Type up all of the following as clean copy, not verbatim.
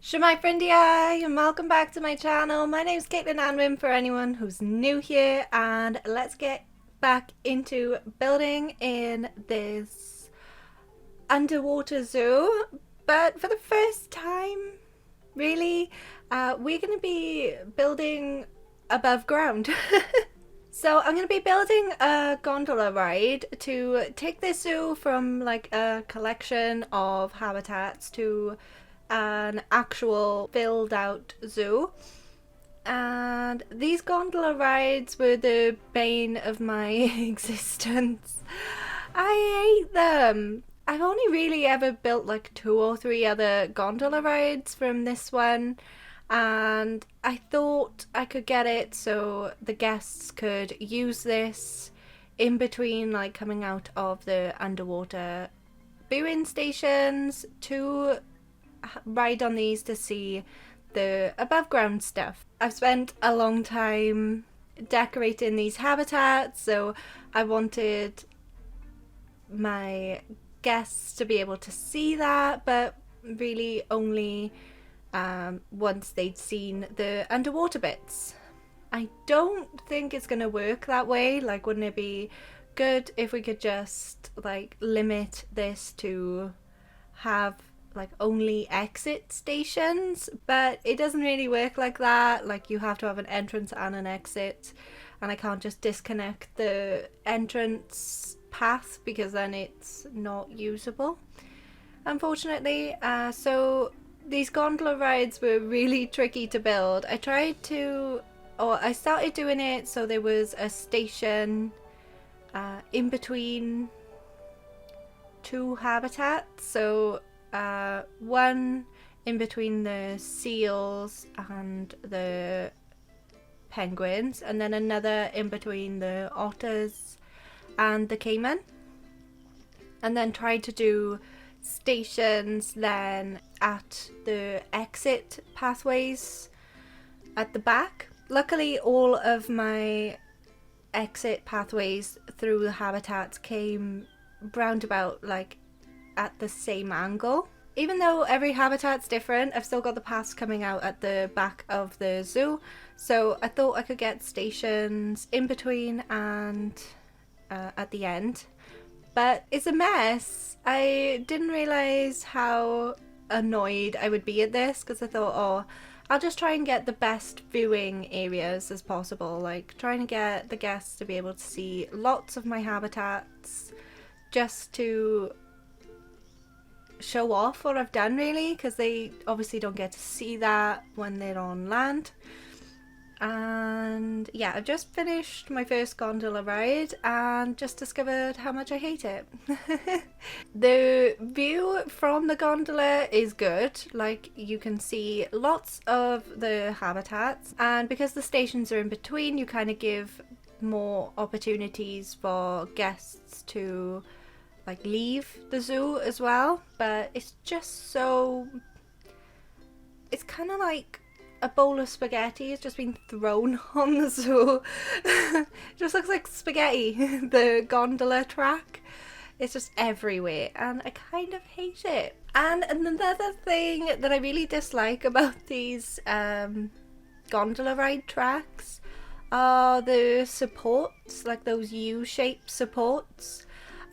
Shemai Frindia, and welcome back to my channel. My name is CaitlinAnwyn for anyone who's new here, and let's get back into building in this underwater zoo. But for the first time, really, we're going to be building above ground. So I'm going to be building a gondola ride to take this zoo from like a collection of habitats to an actual filled out zoo. And these gondola rides were the bane of my existence. I hate them. I've only really ever built like 2 or 3 other gondola rides from this one, and I thought I could get it so the guests could use this in between like coming out of the underwater viewing stations to ride on these to see the above ground stuff. I've spent a long time decorating these habitats, so I wanted my guests to be able to see that, but really only once they'd seen the underwater bits. I don't think it's gonna work that way. Like, wouldn't it be good if we could just like limit this to have like only exit stations? But it doesn't really work like that. Like, you have to have an entrance and an exit, and I can't just disconnect the entrance path because then it's not usable, unfortunately. So these gondola rides were really tricky to build. I started doing it so there was a station in between 2 habitats. So one in between the seals and the penguins, and then another in between the otters and the caiman, and then tried to do stations then at the exit pathways at the back. Luckily, all of my exit pathways through the habitats came roundabout like at the same angle. Even though every habitat's different, I've still got the paths coming out at the back of the zoo, so I thought I could get stations in between and at the end. But it's a mess. I didn't realise how annoyed I would be at this, because I thought, oh, I'll just try and get the best viewing areas as possible, like trying to get the guests to be able to see lots of my habitats just to show off what I've done, really, because they obviously don't get to see that when they're on land. And yeah, I've just finished my first gondola ride and just discovered how much I hate it. The view from the gondola is good, like you can see lots of the habitats, and because the stations are in between, you kind of give more opportunities for guests to like leave the zoo as well. But it's just so, it's kind of like a bowl of spaghetti has just been thrown on the zoo. It just looks like spaghetti. The gondola track, it's just everywhere, and I kind of hate it. And another thing that I really dislike about these gondola ride tracks are the supports, like those U-shaped supports.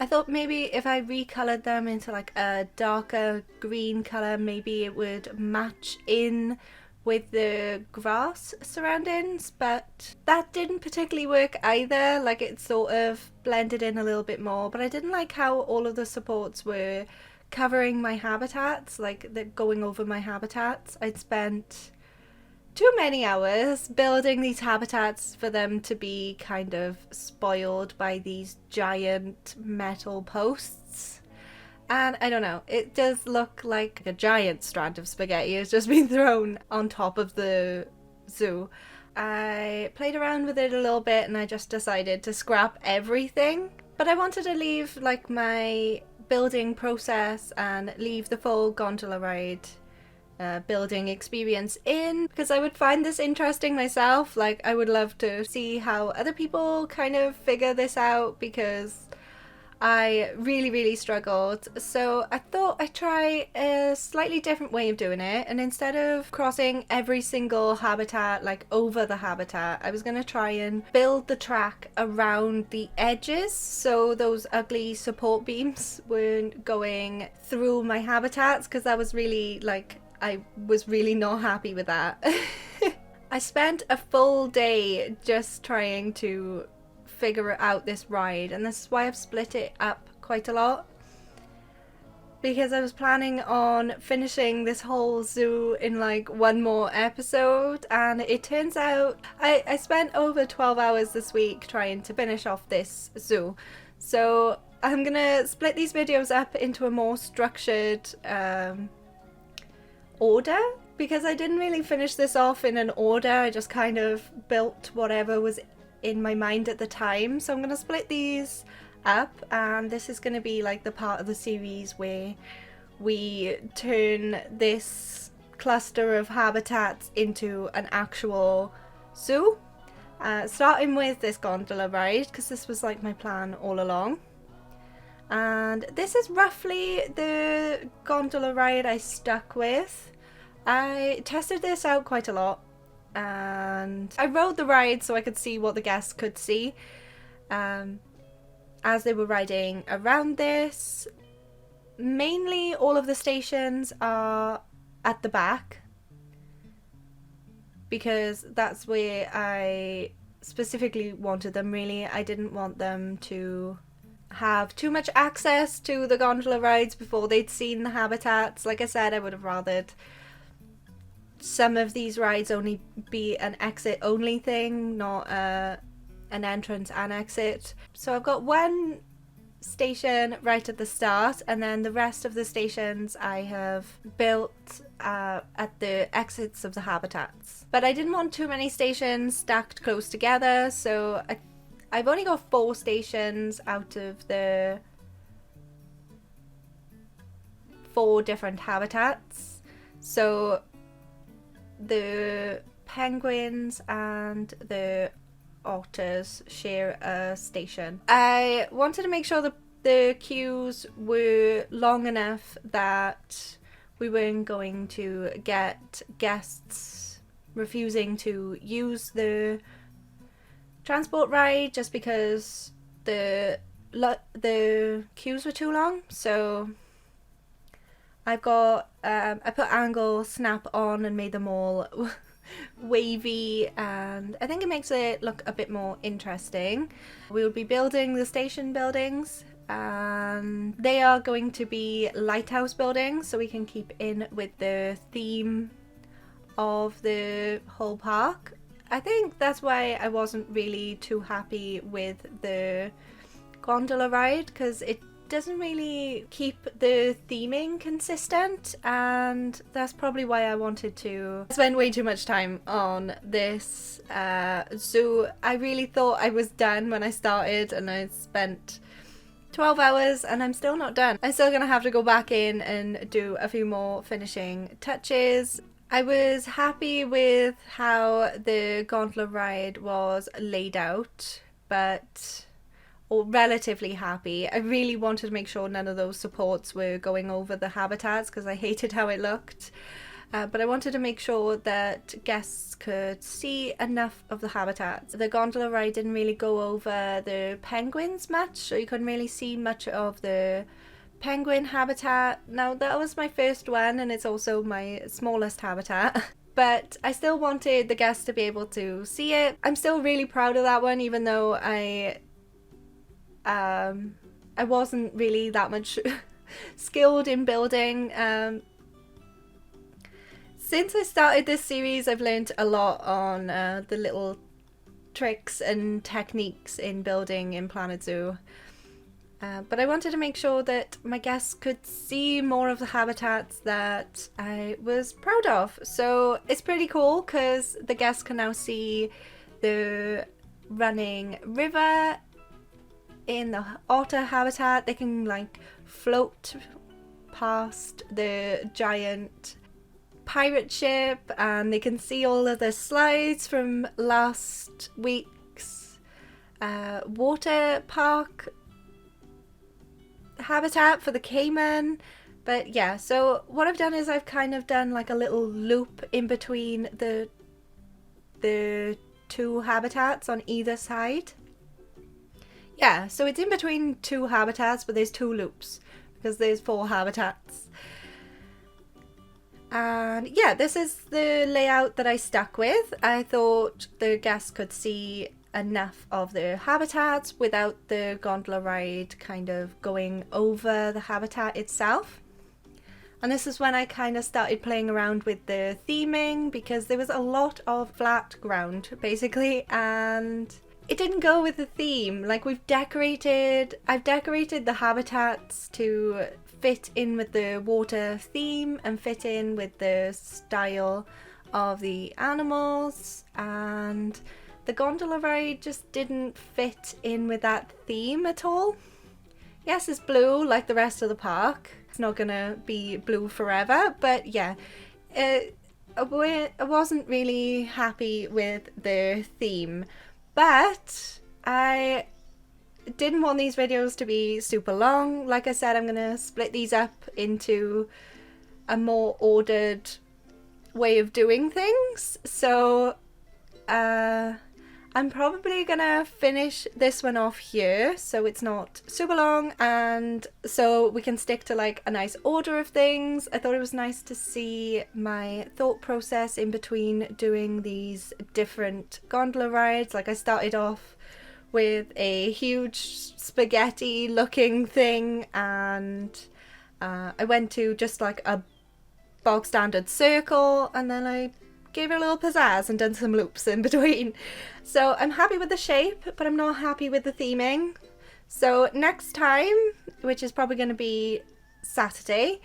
I thought maybe if I recolored them into like a darker green color, maybe it would match in with the grass surroundings, but that didn't particularly work either. Like, it sort of blended in a little bit more, but I didn't like how all of the supports were covering my habitats, like they're going over my habitats. I'd spent too many hours building these habitats for them to be kind of spoiled by these giant metal posts. And I don't know, it does look like a giant strand of spaghetti has just been thrown on top of the zoo. I played around with it a little bit and I just decided to scrap everything. But I wanted to leave like my building process and leave the full gondola ride building experience in, because I would find this interesting myself. Like, I would love to see how other people kind of figure this out, because I really struggled. So I thought I'd try a slightly different way of doing it, and instead of crossing every single habitat, like over the habitat, I was going to try and build the track around the edges so those ugly support beams weren't going through my habitats, because that was really, like, I was really not happy with that. I spent a full day just trying to figure out this ride, and this is why I've split it up quite a lot, because I was planning on finishing this whole zoo in like one more episode, and it turns out I spent over 12 hours this week trying to finish off this zoo. So I'm gonna split these videos up into a more structured order, because I didn't really finish this off in an order. I just kind of built whatever was in my mind at the time. So I'm going to split these up, and this is going to be like the part of the series where we turn this cluster of habitats into an actual zoo, starting with this gondola ride, because this was like my plan all along. And this is roughly the gondola ride I stuck with. I tested this out quite a lot, and I rode the ride so I could see what the guests could see as they were riding around this. Mainly all of the stations are at the back, because that's where I specifically wanted them. Really, I didn't want them to have too much access to the gondola rides before they'd seen the habitats. Like I said, I would have rathered some of these rides only be an exit only thing, not an entrance and exit. So I've got one station right at the start, and then the rest of the stations I have built at the exits of the habitats. But I didn't want too many stations stacked close together, so I've only got 4 stations out of the 4 different habitats. So the penguins and the otters share a station. I wanted to make sure that the queues were long enough that we weren't going to get guests refusing to use the transport ride just because the queues were too long. So I've got I put angle snap on and made them all wavy, and I think it makes it look a bit more interesting. We will be building the station buildings, and they are going to be lighthouse buildings, so we can keep in with the theme of the whole park. I think that's why I wasn't really too happy with the gondola ride, because it doesn't really keep the theming consistent, and that's probably why I wanted to spend way too much time on this zoo. I really thought I was done when I started, and I spent 12 hours and I'm still not done. I'm still gonna have to go back in and do a few more finishing touches. I was happy with how the gondola ride was laid out, or relatively happy. I really wanted to make sure none of those supports were going over the habitats, because I hated how it looked. But I wanted to make sure that guests could see enough of the habitats. The gondola ride didn't really go over the penguins much, so you couldn't really see much of the penguin habitat. Now, that was my first one, and it's also my smallest habitat. But I still wanted the guests to be able to see it. I'm still really proud of that one, even though I wasn't really that much skilled in building. Since I started this series, I've learned a lot on the little tricks and techniques in building in Planet Zoo. But I wanted to make sure that my guests could see more of the habitats that I was proud of. So it's pretty cool, because the guests can now see the running river in the otter habitat. They can like float past the giant pirate ship, and they can see all of the slides from last week's water park habitat for the caiman. But yeah, so what I've done is I've kind of done like a little loop in between the two habitats on either side. Yeah, so it's in between two habitats, but there's two loops because there's 4 habitats. And yeah, this is the layout that I stuck with. I thought the guests could see enough of the habitats without the gondola ride kind of going over the habitat itself. And this is when I kind of started playing around with the theming, because there was a lot of flat ground basically, and it didn't go with the theme. Like I've decorated the habitats to fit in with the water theme and fit in with the style of the animals, and the gondola ride just didn't fit in with that theme at all. Yes, it's blue like the rest of the park. It's not gonna be blue forever, but yeah, I wasn't really happy with the theme. But I didn't want these videos to be super long. Like I said, I'm gonna split these up into a more ordered way of doing things. So I'm probably gonna finish this one off here so it's not super long, and so we can stick to like a nice order of things. I thought it was nice to see my thought process in between doing these different gondola rides. Like I started off with a huge spaghetti looking thing, and I went to just like a bog standard circle, and then I gave it a little pizzazz and done some loops in between. So I'm happy with the shape, but I'm not happy with the theming. So next time, which is probably going to be Saturday,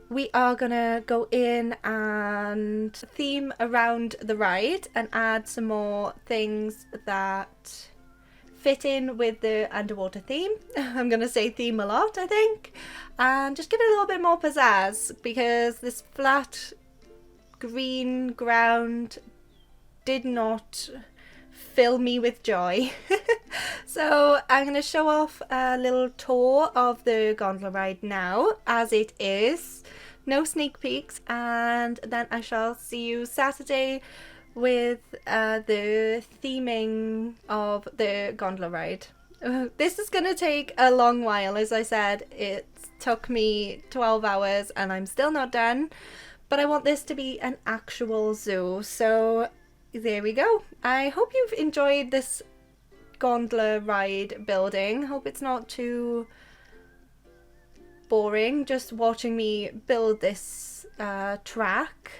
we are going to go in and theme around the ride and add some more things that fit in with the underwater theme. I'm going to say theme a lot, I think. And just give it a little bit more pizzazz, because this flat green ground did not fill me with joy. So I'm going to show off a little tour of the gondola ride now as it is. No sneak peeks, and then I shall see you Saturday with the theming of the gondola ride. This is going to take a long while. As I said, it took me 12 hours and I'm still not done. But I want this to be an actual zoo, so there we go. I hope you've enjoyed this gondola ride building. Hope it's not too boring just watching me build this track.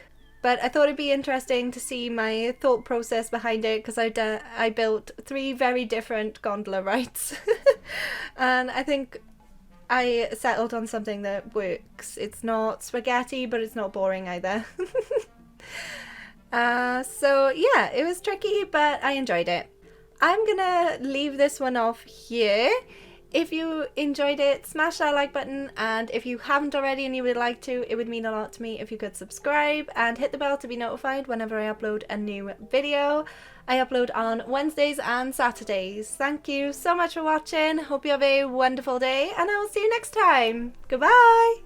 But I thought it'd be interesting to see my thought process behind it, because I built 3 very different gondola rides. And I think I settled on something that works. It's not spaghetti, but it's not boring either. So yeah, it was tricky, but I enjoyed it. I'm gonna leave this one off here. If you enjoyed it, smash that like button, and if you haven't already and you would like to, it would mean a lot to me if you could subscribe and hit the bell to be notified whenever I upload a new video. I upload on Wednesdays and Saturdays. Thank you so much for watching. Hope you have a wonderful day, and I will see you next time. Goodbye!